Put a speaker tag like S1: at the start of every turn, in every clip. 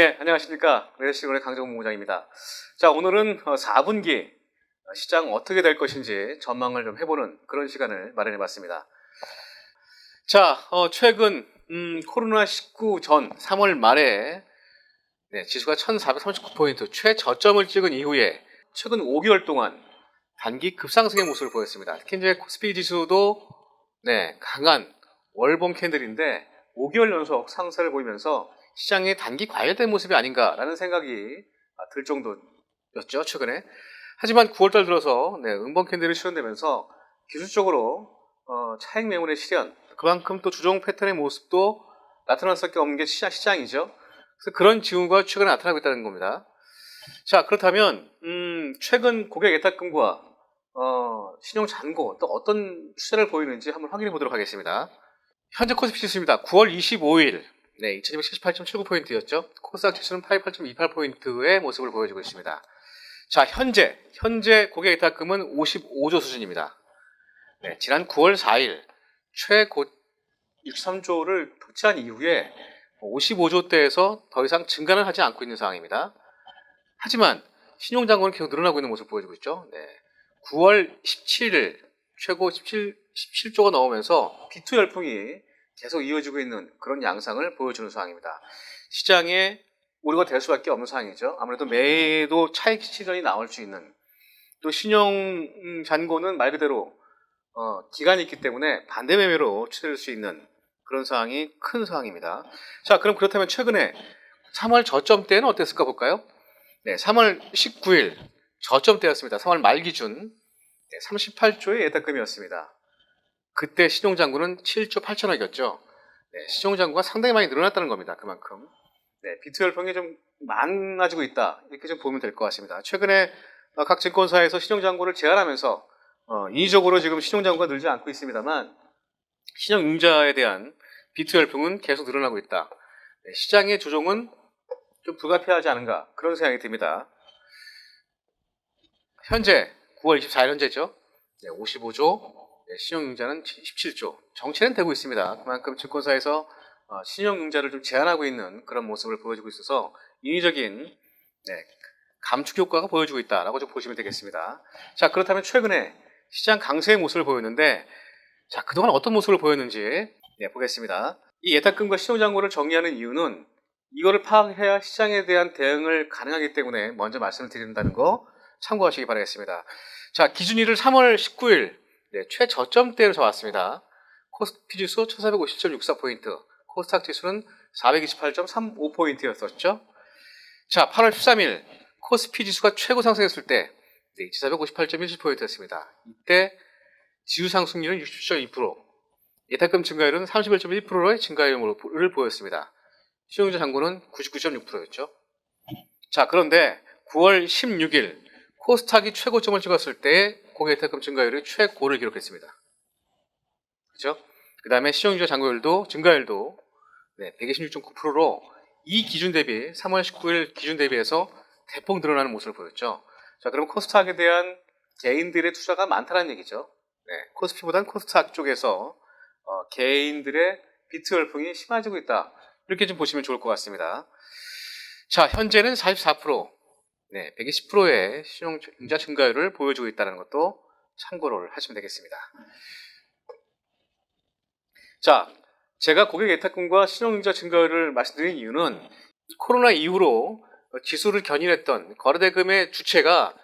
S1: 네, 안녕하십니까. 레저시골의 강정무 부장입니다. 자, 오늘은 4분기 시장 어떻게 될 것인지 전망을 좀 해보는 그런 시간을 마련해 봤습니다. 자, 최근 코로나19 전 3월 말에 지수가 1439포인트 최저점을 찍은 이후에 최근 5개월 동안 단기 급상승의 모습을 보였습니다. 특히 이제 코스피 지수도 강한 월봉 캔들인데 5개월 연속 상승을 보이면서 시장의 단기 과열된 모습이 아닌가라는 생각이 들 정도였죠, 최근에. 하지만 9월달 들어서 음봉 캔들이 실현되면서 기술적으로 차익 매물의 실현, 그만큼 또 주종 패턴의 모습도 나타날 수밖에 없는 게 시장이죠. 그래서 그런 징후가 최근에 나타나고 있다는 겁니다. 자, 그렇다면 최근 고객 예탁금과 신용 잔고 또 어떤 추세를 보이는지 한번 확인해 보도록 하겠습니다. 현재 코스피 지수입니다. 9월 25일 2278.79포인트였죠. 코스닥 지수는 88.28포인트의 모습을 보여주고 있습니다. 자, 현재 고객 예탁금은 55조 수준입니다. 지난 9월 4일 최고 63조를 터치한 이후에 55조대에서 더 이상 증가는 하지 않고 있는 상황입니다. 하지만 신용잔고는 계속 늘어나고 있는 모습을 보여주고 있죠. 9월 17일 최고 17조가 넘으면서 B2 열풍이 계속 이어지고 있는 그런 양상을 보여주는 상황입니다. 시장에 우려가 될 수밖에 없는 상황이죠. 아무래도 매도 차익 실현이 나올 수 있는, 또 신용 잔고는 말 그대로 기간이 있기 때문에 반대 매매로 추세될 수 있는 그런 상황이 큰 상황입니다. 자, 그럼 그렇다면 최근에 3월 저점대는 어땠을까 볼까요? 3월 19일 저점대였습니다. 3월 말 기준 38조의 예탁금이었습니다. 그때 신용잔고는 7조 8천억이었죠. 신용잔고가 상당히 많이 늘어났다는 겁니다. 그만큼. B2 열풍이 좀 많아지고 있다. 이렇게 좀 보면 될 것 같습니다. 최근에 각 증권사에서 신용잔고를 제한하면서 인위적으로 지금 신용잔고가 늘지 않고 있습니다만 신용융자에 대한 B2 열풍은 계속 늘어나고 있다. 시장의 조정은 좀 불가피하지 않은가 그런 생각이 듭니다. 현재 9월 24일 현재죠. 55조, 신용융자는 17조. 정체는 되고 있습니다. 그만큼 증권사에서 신용융자를 좀 제한하고 있는 그런 모습을 보여주고 있어서 인위적인 감축 효과가 보여주고 있다라고 좀 보시면 되겠습니다. 자, 그렇다면 최근에 시장 강세의 모습을 보였는데, 자, 그동안 어떤 모습을 보였는지 보겠습니다. 이 예탁금과 신용잔고를 정리하는 이유는 이거를 파악해야 시장에 대한 대응을 가능하기 때문에 먼저 말씀을 드린다는 거 참고하시기 바라겠습니다. 자, 기준일을 3월 19일 최저점대로 잡았습니다. 코스피 지수 1450.64포인트, 코스닥 지수는 428.35포인트였었죠. 자, 8월 13일 코스피 지수가 최고 상승했을 때 458.17포인트였습니다. 이때 지수 상승률은 60.2%, 예탁금 증가율은 31.1%의 증가율을 보였습니다. 신용자 잔고는 99.6%였죠. 자, 그런데 9월 16일 코스닥이 최고점을 찍었을 때 고객 예탁금 증가율이 최고를 기록했습니다. 그렇죠? 그 다음에 신용자 잔고율도 증가율도 126.9%로 이 기준 대비 3월 19일 기준 대비해서 대폭 늘어나는 모습을 보였죠. 자, 그럼 코스닥에 대한 개인들의 투자가 많다는 얘기죠. 코스피보단 코스닥 쪽에서 개인들의 비트 열풍이 심해지고 있다. 이렇게 좀 보시면 좋을 것 같습니다. 자, 현재는 44%, 120%의 신용융자 증가율을 보여주고 있다는 것도 참고를 하시면 되겠습니다. 자, 제가 고객 예탁금과 신용융자 증가율을 말씀드린 이유는 코로나 이후로 지수를 견인했던 거래대금의 주체가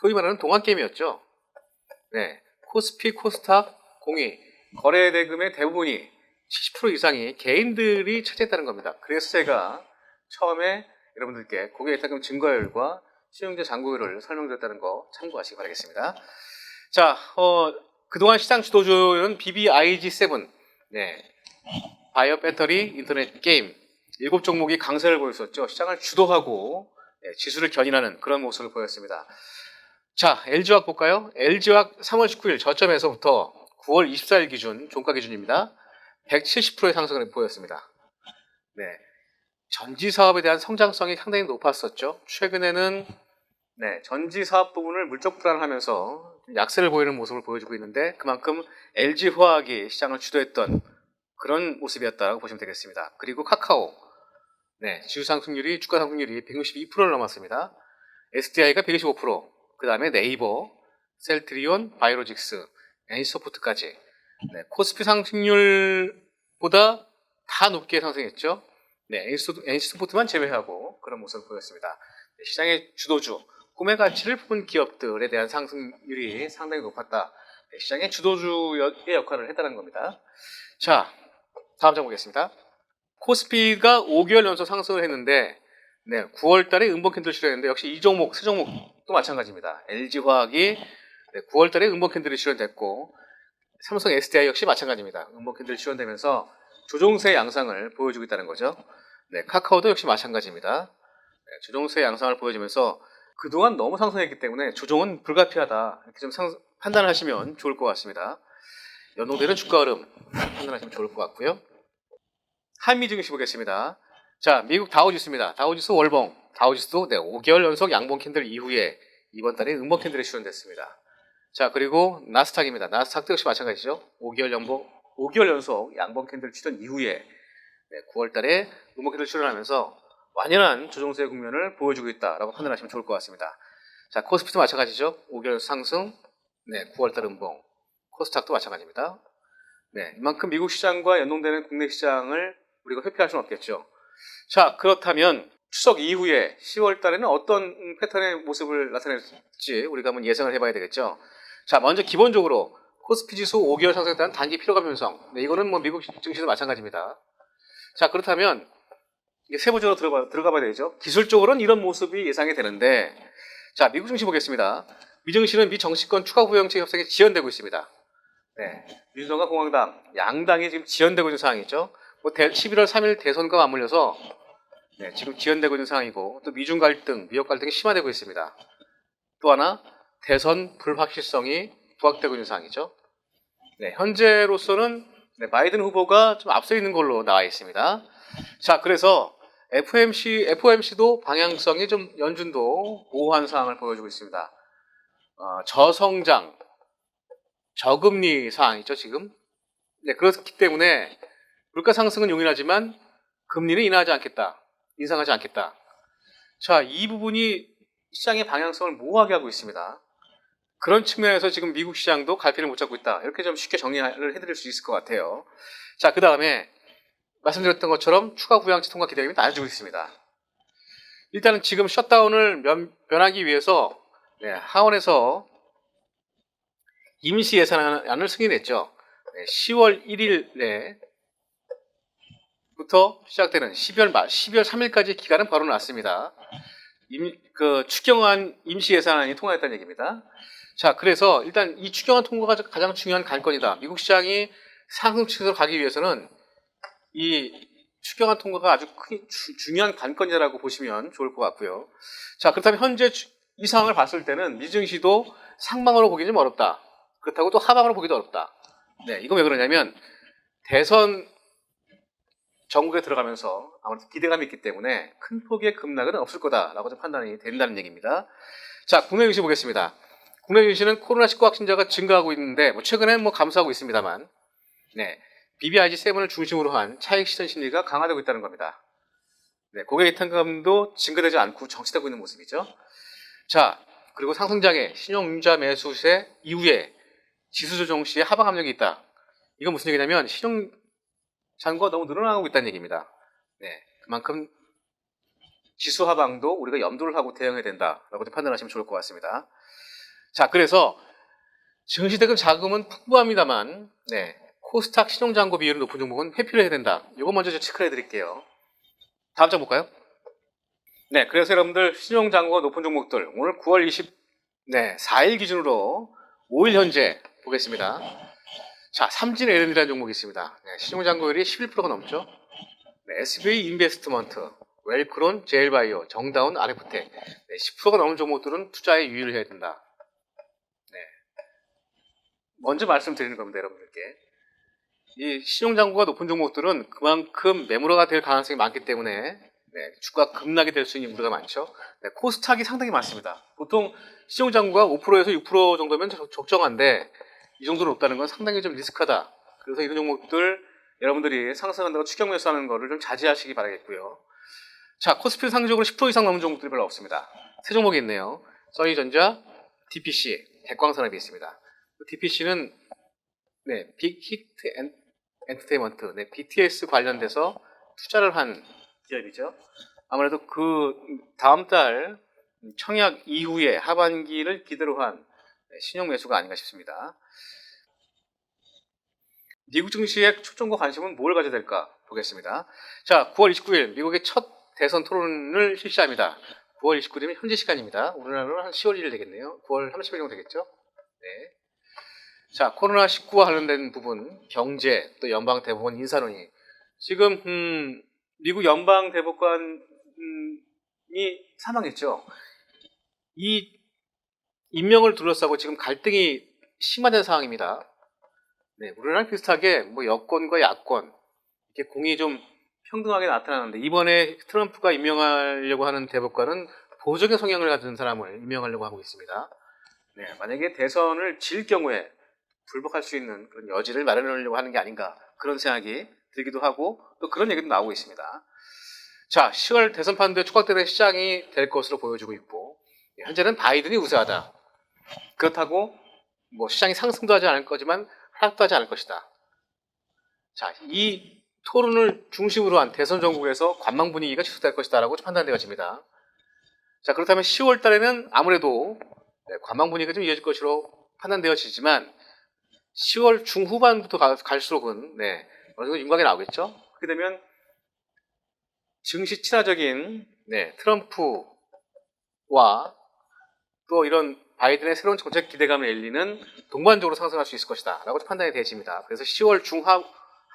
S1: 소위 말하는 동안게임이었죠. 코스피, 코스닥, 공이 거래대금의 대부분이 70% 이상이 개인들이 차지했다는 겁니다. 그래서 제가 처음에 여러분들께 고객 예탁금 증가율과 신용융자 잔고율을 설명드렸다는 거 참고하시기 바라겠습니다. 자, 그동안 시장 주도주는 BBIG7, 바이오 배터리, 인터넷 게임 7종목이 강세를 보였었죠. 시장을 주도하고 지수를 견인하는 그런 모습을 보였습니다. 자, LG화학 볼까요? LG화학 3월 19일 저점에서부터 9월 24일 기준, 종가 기준입니다. 170%의 상승을 보였습니다. 전지 사업에 대한 성장성이 상당히 높았었죠. 최근에는 전지 사업 부분을 물적 불안하면서 약세를 보이는 모습을 보여주고 있는데 그만큼 LG화학이 시장을 주도했던 그런 모습이었다고 보시면 되겠습니다. 그리고 카카오 네, 지수 상승률이, 주가 상승률이 162%를 넘었습니다. SDI가 125%, 그 다음에 네이버, 셀트리온, 바이오로직스, NC소프트까지. 네, 코스피 상승률보다 다 높게 상승했죠. 네, NC소프트만 제외하고 그런 모습을 보였습니다. 네, 시장의 주도주, 꿈의 가치를 품은 기업들에 대한 상승률이 상당히 높았다. 네, 시장의 주도주의 역할을 했다는 겁니다. 자, 다음 장 보겠습니다. 코스피가 5개월 연속 상승을 했는데, 네, 9월 달에 음봉 캔들 실현했는데, 역시 이 종목, 세 종목도 마찬가지입니다. LG화학이 9월 달에 음봉 캔들이 실현됐고, 삼성 SDI 역시 마찬가지입니다. 음봉 캔들이 실현되면서 조종세 양상을 보여주고 있다는 거죠. 네, 카카오도 역시 마찬가지입니다. 네, 조종세 양상을 보여주면서 그동안 너무 상승했기 때문에 조종은 불가피하다. 이렇게 좀 판단하시면 좋을 것 같습니다. 연동되는 주가 흐름 판단하시면 좋을 것 같고요. 한미 증시 보겠습니다. 자, 미국 다우지수입니다. 다우지수 월봉. 다우지수도 5개월 연속 양봉 캔들 이후에 이번 달에 음봉 캔들이 실현됐습니다. 자, 그리고 나스닥입니다. 나스닥도 역시 마찬가지죠. 5개월 연속 양봉 캔들 출현 이후에 9월 달에 음봉 캔들 출현하면서 완연한 조정세 국면을 보여주고 있다라고 판단하시면 좋을 것 같습니다. 자, 코스피도 마찬가지죠. 5개월 상승, 9월 달 음봉. 코스닥도 마찬가지입니다. 네, 이만큼 미국 시장과 연동되는 국내 시장을 우리가 회피할 수는 없겠죠. 자, 그렇다면 추석 이후에 10월 달에는 어떤 패턴의 모습을 나타낼지 우리가 한번 예상을 해봐야 되겠죠. 자, 먼저 기본적으로 코스피 지수 5개월 상승에 따른 단기 피로감 형성. 네, 이거는 뭐 미국 증시도 마찬가지입니다. 자, 그렇다면 이게 세부적으로 들어가 봐야 되죠. 기술적으로는 이런 모습이 예상이 되는데, 자, 미국 증시 보겠습니다. 미 증시는 미 정치권 추가 후보정책 협상이 지연되고 있습니다. 네, 민주당과 공화당 양당이 지금 지연되고 있는 상황이죠. 11월 3일 대선과 맞물려서 지금 지연되고 있는 상황이고, 또 미중 갈등, 미역 갈등이 심화되고 있습니다. 또 하나 대선 불확실성이 부각되고 있는 상황이죠. 네, 현재로서는 바이든 후보가 좀 앞서 있는 걸로 나와 있습니다. 자, 그래서 FOMC도 방향성이 좀 연준도 모호한 상황을 보여주고 있습니다. 저성장, 저금리 상황이죠, 지금. 네, 그렇기 때문에 물가 상승은 용인하지만 금리는 인하하지 않겠다. 인상하지 않겠다. 자, 이 부분이 시장의 방향성을 모호하게 하고 있습니다. 그런 측면에서 지금 미국 시장도 갈피를 못 잡고 있다. 이렇게 좀 쉽게 정리를 해드릴 수 있을 것 같아요. 자, 그 다음에 말씀드렸던 것처럼 추가 부양치 통과 기대감이 낮아지고 있습니다. 일단은 지금 셧다운을 면하기 위해서 하원에서 임시 예산안을 승인했죠. 10월 1일에 부터 시작되는 12월 3일까지 기간은 벌어놨습니다. 추경안 임시 예산안이 통과했다는 얘기입니다. 자, 그래서 일단 이 추경안 통과가 가장 중요한 관건이다. 미국 시장이 상승 추세로 가기 위해서는 이 추경안 통과가 아주 중요한 관건이라고 보시면 좋을 것 같고요. 자, 그렇다면 현재 이 상황을 봤을 때는 미증시도 상방으로 보기 좀 어렵다. 그렇다고 또 하방으로 보기도 어렵다. 네, 이건 왜 그러냐면 대선 전국에 들어가면서 아무래도 기대감이 있기 때문에 큰 폭의 급락은 없을 거다라고 좀 판단이 된다는 얘기입니다. 자, 국내 증시 보겠습니다. 국내 증시는 코로나19 확진자가 증가하고 있는데 최근엔 감소하고 있습니다만, BBIG7을 중심으로 한 차익 실현 심리가 강화되고 있다는 겁니다. 고객 이탈감도 증가되지 않고 정체되고 있는 모습이죠. 자, 그리고 상승장애, 신용융자 매수 세 이후에 지수 조정 시에 하방 압력이 있다. 이건 무슨 얘기냐면 신용 잔고가 너무 늘어나고 있다는 얘기입니다. 그만큼 지수 하방도 우리가 염두를 하고 대응해야 된다라고 판단하시면 좋을 것 같습니다. 자, 그래서 증시대금 자금은 풍부합니다만, 코스닥 신용잔고 비율이 높은 종목은 회피를 해야 된다. 이거 먼저 좀 체크를 해드릴게요. 다음 장 볼까요? 그래서 여러분들 신용잔고가 높은 종목들 오늘 9월 4일 기준으로 5일 현재 보겠습니다. 자, 삼진 L&D라는 종목이 있습니다. 신용잔고율이 11%가 넘죠. SBA 인베스트먼트, 웰크론, 제일바이오, 정다운, RF텍 10%가 넘는 종목들은 투자에 유의를 해야 된다. 먼저 말씀드리는 겁니다, 여러분들께. 이 신용잔고가 높은 종목들은 그만큼 매물화가 될 가능성이 많기 때문에 주가 급락이 될 수 있는 우려가 많죠. 코스닥이 상당히 많습니다. 보통 신용잔고가 5%에서 6% 정도면 적정한데 이 정도는 높다는 건 상당히 좀 리스크하다. 그래서 이런 종목들 여러분들이 상승한다고 추격 매수하는 거를 좀 자제하시기 바라겠고요. 자, 코스피 상징적으로 10% 이상 넘은 종목들이 별로 없습니다. 세 종목이 있네요. 써니전자, DPC, 대광산업이 있습니다. DPC는 네, 빅히트 엔터테인먼트, 네, BTS 관련돼서 투자를 한 기업이죠. 아무래도 그 다음 달 청약 이후에 하반기를 기대로 한 신용 매수가 아닌가 싶습니다. 미국 증시의 초점과 관심은 뭘 가져야 될까 보겠습니다. 자, 9월 29일 미국의 첫 대선 토론을 실시합니다. 9월 29일이면 현지 시간입니다. 우리나라는 한 10월 1일 되겠네요. 9월 30일 정도 되겠죠? 네. 자, 코로나19와 관련된 부분, 경제, 또 연방대법원 인사론이 지금 미국 연방대법관이 사망했죠. 이 임명을 둘러싸고 지금 갈등이 심화된 상황입니다. 네, 우리나라 비슷하게 뭐 여권과 야권 이렇게 공이 좀 평등하게 나타나는데 이번에 트럼프가 임명하려고 하는 대법관은 보수적인 성향을 가진 사람을 임명하려고 하고 있습니다. 네, 만약에 대선을 질 경우에 불복할 수 있는 그런 여지를 마련하려고 하는 게 아닌가 그런 생각이 들기도 하고 또 그런 얘기도 나오고 있습니다. 자, 10월 대선 판도에 촉각되는 시장이 될 것으로 보여지고 있고 현재는 바이든이 우세하다. 그렇다고 뭐 시장이 상승도 하지 않을 거지만 하락도 하지 않을 것이다. 자, 이 토론을 중심으로 한 대선 전국에서 관망 분위기가 지속될 것이다라고 판단되어집니다. 자, 그렇다면 10월 달에는 아무래도 관망 분위기가 좀 이어질 것으로 판단되어지지만 10월 중후반부터 갈수록은 어느 정도 윤곽이 나오겠죠. 그렇게 되면 증시 친화적인 트럼프와 또 이런 바이든의 새로운 정책 기대감을 일리는 동반적으로 상승할 수 있을 것이다 라고 판단이 되어집니다. 그래서 10월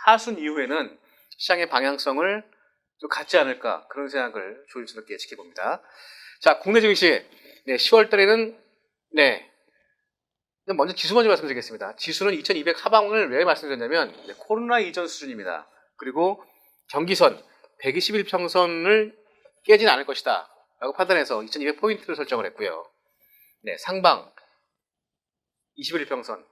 S1: 하순 이후에는 시장의 방향성을 좀 갖지 않을까 그런 생각을 조심스럽게 지켜봅니다. 자, 국내 증시 10월 달에는 먼저 지수 먼저 말씀드리겠습니다. 지수는 2200 하방을 왜 말씀드렸냐면 코로나 이전 수준입니다. 그리고 경기선 121평선을 깨진 않을 것이다 라고 판단해서 2200포인트를 설정을 했고요. 상방 21평선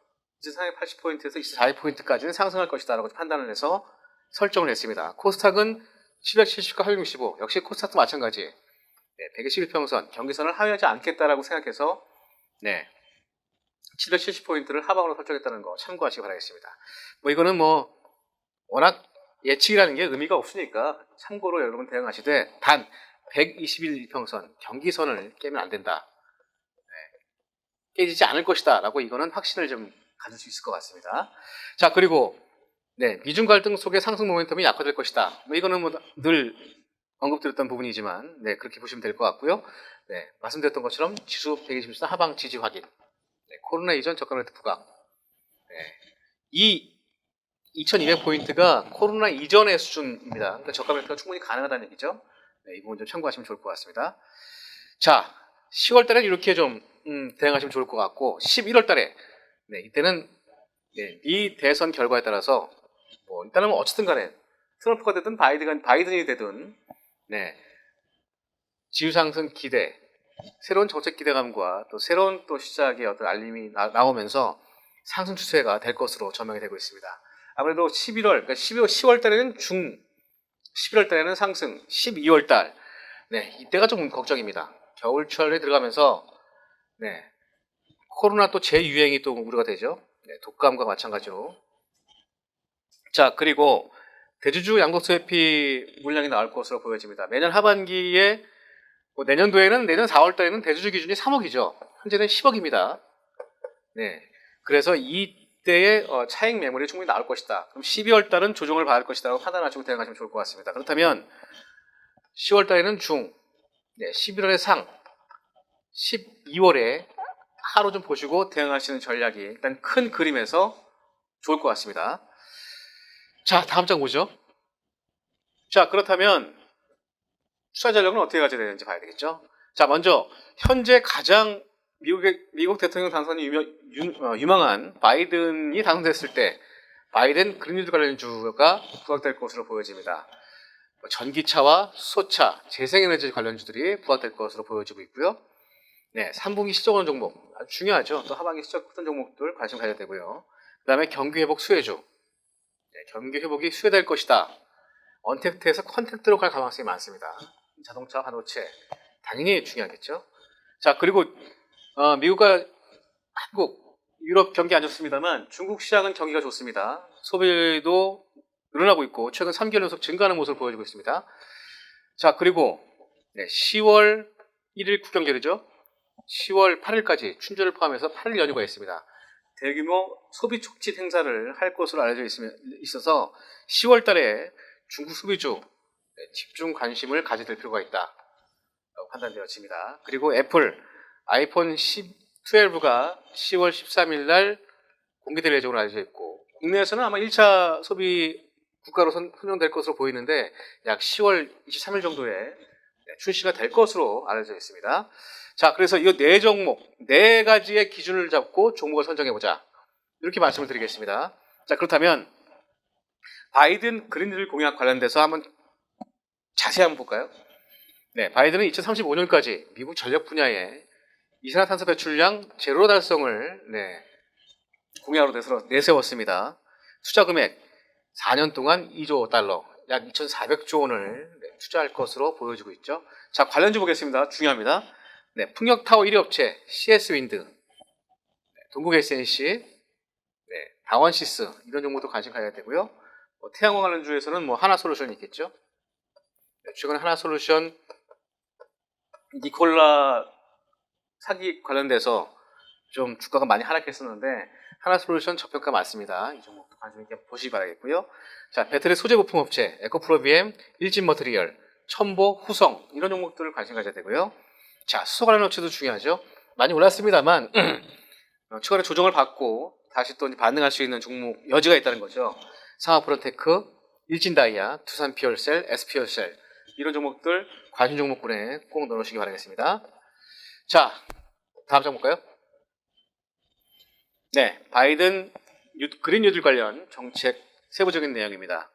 S1: 2480포인트에서 2400포인트까지는 상승할 것이다 라고 판단을 해서 설정을 했습니다. 코스닥은 770과 865 역시 코스닥도 마찬가지 121평선 경기선을 하회하지 않겠다라고 생각해서 770포인트를 하방으로 설정했다는 거 참고하시기 바라겠습니다. 뭐 이거는 뭐 워낙 예측이라는 게 의미가 없으니까 참고로 여러분 대응하시되 단 121평선 경기선을 깨면 안 된다. 깨지지 않을 것이다 라고 이거는 확신을 좀 가질 수 있을 것 같습니다. 자, 그리고 미중 갈등 속에 상승 모멘텀이 약화될 것이다. 뭐 이거는 뭐 늘 언급드렸던 부분이지만 그렇게 보시면 될 것 같고요. 말씀드렸던 것처럼 지수 120선 하방 지지 확인. 코로나 이전 저가 매트 부각. 이 2200포인트가 코로나 이전의 수준입니다. 그러니까 저가 매트가 충분히 가능하다는 얘기죠. 이 부분 좀 참고하시면 좋을 것 같습니다. 자, 10월 달에 이렇게 좀 대응하시면 좋을 것 같고 11월 달에 이때는 이 대선 결과에 따라서 뭐 일단은 어쨌든 간에 트럼프가 되든 바이든이 되든 지수 상승 기대 새로운 정책 기대감과 또 새로운 또 시작의 어떤 알림이 나오면서 상승 추세가 될 것으로 전망이 되고 있습니다. 아무래도 11월, 그러니까 10월 달에는 11월 달에는 상승, 12월 달, 이때가 좀 걱정입니다. 겨울철에 들어가면서, 코로나 또 재유행이 또 우려가 되죠. 독감과 마찬가지로. 자, 그리고 대주주 양도세 회피 물량이 나올 것으로 보여집니다. 매년 하반기에 내년도에는 내년 4월 달에는 대주주 기준이 3억이죠. 현재는 10억입니다. 그래서 이때의 차익 매물이 충분히 나올 것이다. 그럼 12월 달은 조정을 받을 것이다라고 판단하시고 대응하시면 좋을 것 같습니다. 그렇다면 10월 달에는 중, 11월에 상, 12월에 하루 좀 보시고 대응하시는 전략이 일단 큰 그림에서 좋을 것 같습니다. 자, 다음 장 보죠. 자, 그렇다면 투자 전략은 어떻게 가져야 되는지 봐야 되겠죠. 자, 먼저 현재 가장 미국 대통령 당선이 유망한 바이든이 당선됐을 때 바이든 그린뉴딜 관련주가 부각될 것으로 보여집니다. 전기차와 수소차, 재생에너지 관련주들이 부각될 것으로 보여지고 있고요. 3분기 실적 오는 종목 아주 중요하죠. 또 하반기 실적 어떤 종목들 관심 가져야 되고요. 그 다음에 경기 회복 수혜주, 경기 회복이 수혜될 것이다. 언택트에서 컨택트로 갈 가능성이 많습니다. 자동차, 반도체 당연히 중요하겠죠. 자, 그리고 미국과 한국, 유럽 경기 안 좋습니다만 중국 시장은 경기가 좋습니다. 소비도 늘어나고 있고 최근 3개월 연속 증가하는 모습을 보여주고 있습니다. 자, 그리고 10월 1일 국경절이죠. 10월 8일까지 춘절을 포함해서 8일 연휴가 있습니다. 대규모 소비 촉진 행사를 할 것으로 알려져 있어서 10월 달에 중국 소비주 집중 관심을 가져야 될 필요가 있다 판단되어집니다. 그리고 애플 아이폰 12가 10월 13일 날 공개될 예정으로 알려져 있고 국내에서는 아마 1차 소비 국가로 선정될 것으로 보이는데 약 10월 23일 정도에 출시가 될 것으로 알려져 있습니다. 자, 그래서 이 네 종목, 네 가지의 기준을 잡고 종목을 선정해보자. 이렇게 말씀을 드리겠습니다. 자, 그렇다면 바이든 그린딜 공약 관련돼서 한번 자세히 한번 볼까요? 네, 바이든은 2035년까지 미국 전력 분야의 이산화탄소 배출량 제로 달성을 공약으로 내세웠습니다. 투자 금액 4년 동안 2조 달러, 약 2,400조 원을 투자할 것으로 보여지고 있죠. 자, 관련주 보겠습니다. 중요합니다. 풍력타워 1위 업체 CS-윈드, 동국 SNC, 다원시스 이런 종목도 관심 가져야 되고요. 태양광 관련주에서는 하나솔루션이 있겠죠. 최근에 하나솔루션 니콜라 사기 관련돼서 좀 주가가 많이 하락했었는데 하나솔루션 저평가 맞습니다. 이 종목도 관심 있게 보시기 바라겠고요. 자, 배터리 소재 부품 업체 에코프로비엠, 일진머트리얼, 첨보, 후성 이런 종목들을 관심 가져야 되고요. 자, 수소 관련 업체도 중요하죠. 많이 올랐습니다만 추가로 조정을 받고 다시 또 반등할 수 있는 종목 여지가 있다는 거죠. 상하프로테크, 일진다이아, 두산피얼셀, SPL셀 이런 종목들 관심 종목군에 꼭 넣어주시기 바라겠습니다. 자, 다음 장 볼까요? 네, 바이든 그린 뉴딜 관련 정책 세부적인 내용입니다.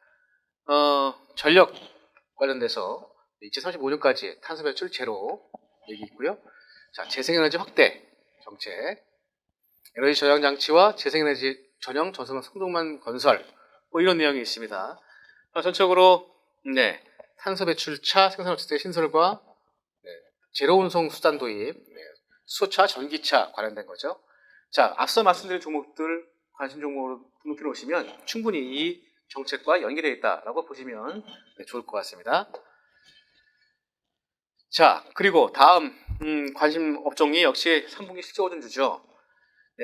S1: 전력 관련돼서 2035년까지 탄소 배출 제로 얘기 있고요. 자, 재생에너지 확대 정책, 에너지 저장 장치와 재생에너지 전용 전선 성동만 건설 이런 내용이 있습니다. 전적으로 탄소 배출차 생산업체의 신설과 제로 운송 수단 도입, 수소차, 전기차 관련된 거죠. 자, 앞서 말씀드린 종목들 관심 종목으로 등록해 놓으시면 충분히 이 정책과 연계되어 있다라고 보시면 좋을 것 같습니다. 자, 그리고 다음 관심 업종이 역시 3분기 실적 호전주죠.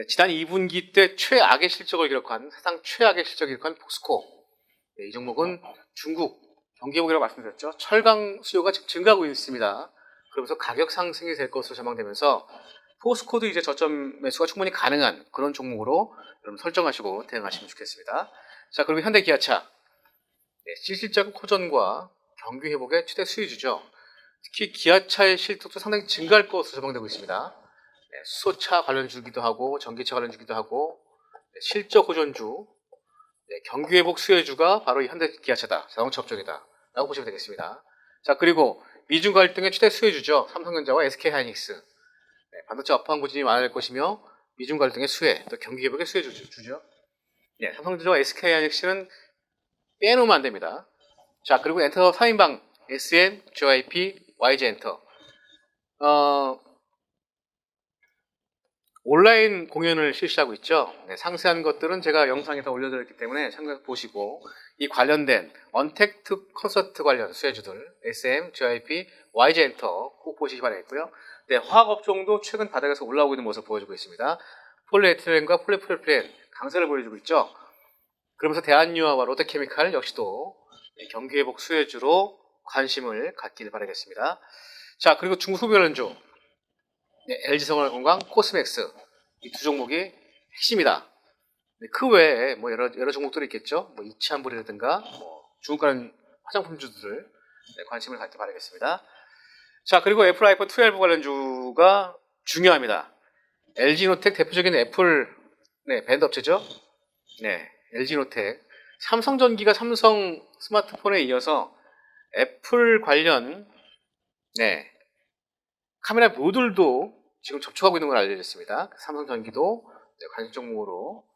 S1: 지난 2분기 때 최악의 실적을 기록한 사상 최악의 실적을 기록한 포스코. 이 종목은 중국 경기회복이라고 말씀드렸죠. 철강 수요가 지금 증가하고 있습니다. 그러면서 가격 상승이 될 것으로 전망되면서 포스코도 이제 저점 매수가 충분히 가능한 그런 종목으로 여러분 설정하시고 대응하시면 좋겠습니다. 자, 그리고 현대기아차 실질적 호전과 경기 회복의 최대 수혜주죠. 특히 기아차의 실적도 상당히 증가할 것으로 전망되고 있습니다. 수소차 관련주기도 하고 전기차 관련주기도 하고 실적 호전주, 경기 회복 수혜주가 바로 이 현대기아차다, 자동차 업종이다 라고 보시면 되겠습니다. 자, 그리고 미중 갈등의 최대 수혜주죠. 삼성전자와 SK하이닉스. 반도체 업황 부진이 많아질 것이며 미중 갈등의 수혜, 또 경기 회복의 수혜주죠. 삼성전자와 SK하이닉스는 빼놓으면 안 됩니다. 자, 그리고 엔터 3인방 SM, JYP, YG엔터. 온라인 공연을 실시하고 있죠. 상세한 것들은 제가 영상에 다 올려드렸기 때문에 참고해서 보시고 이 관련된 언택트 콘서트 관련 수혜주들 SM, JYP, YG엔터 꼭 보시기 바라겠고요. 화학업종도 최근 바닥에서 올라오고 있는 모습을 보여주고 있습니다. 폴리에틸렌과 폴리프로필렌 강세를 보여주고 있죠. 그러면서 대한유화와 롯데케미칼 역시도 경기회복 수혜주로 관심을 갖길 바라겠습니다. 자, 그리고 중국 소비 관련주 LG생활건강, 코스맥스 이 두 종목이 핵심이다. 그 외에 여러 종목들이 있겠죠. 이치한불이라든가 중국 관련 화장품주들 관심을 갖길 바라겠습니다. 자, 그리고 애플 아이폰 12 관련주가 중요합니다. LG노텍 대표적인 애플 밴드 업체죠. LG노텍. 삼성전기가 삼성 스마트폰에 이어서 애플 관련 카메라 모듈도 지금 접촉하고 있는 걸 알려졌습니다. 삼성전기도 관심 종목으로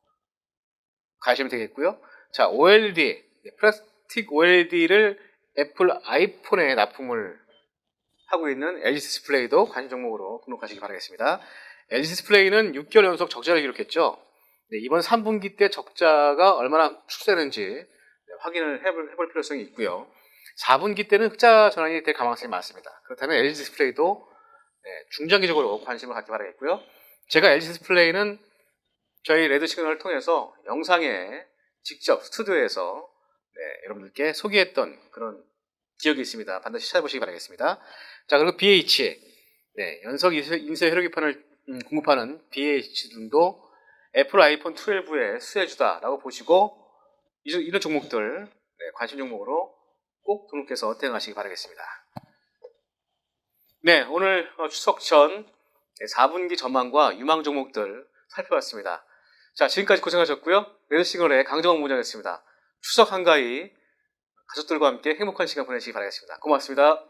S1: 가시면 되겠고요. 자, OLED, 플라스틱 OLED를 애플 아이폰에 납품을 하고 있는 LG 디스플레이도 관심 종목으로 등록하시기 바라겠습니다. LG 디스플레이는 6개월 연속 적자를 기록했죠. 네, 이번 3분기 때 적자가 얼마나 축소되는지 확인을 해볼 필요성이 있고요. 4분기 때는 흑자 전환이 될 가능성이 많습니다. 그렇다면 LG 디스플레이도 중장기적으로 관심을 갖기 바라겠고요. 제가 LG 디스플레이는 저희 레드 시그널을 통해서 영상에 직접 스튜디오에서 여러분들께 소개했던 그런 기억이 있습니다. 반드시 찾아보시기 바라겠습니다. 자, 그리고 BH, 연속 인쇄 혈육기판을 공급하는 BH 등도 애플 아이폰 12의 수혜주다라고 보시고 이런 종목들 관심 종목으로 꼭 등록해서 대응하시기 바라겠습니다. 네, 오늘 추석 전 4분기 전망과 유망 종목들 살펴봤습니다. 자, 지금까지 고생하셨고요. 레드시그널의 강정원 문장이었습니다. 추석 한가위 가족들과 함께 행복한 시간 보내시기 바라겠습니다. 고맙습니다.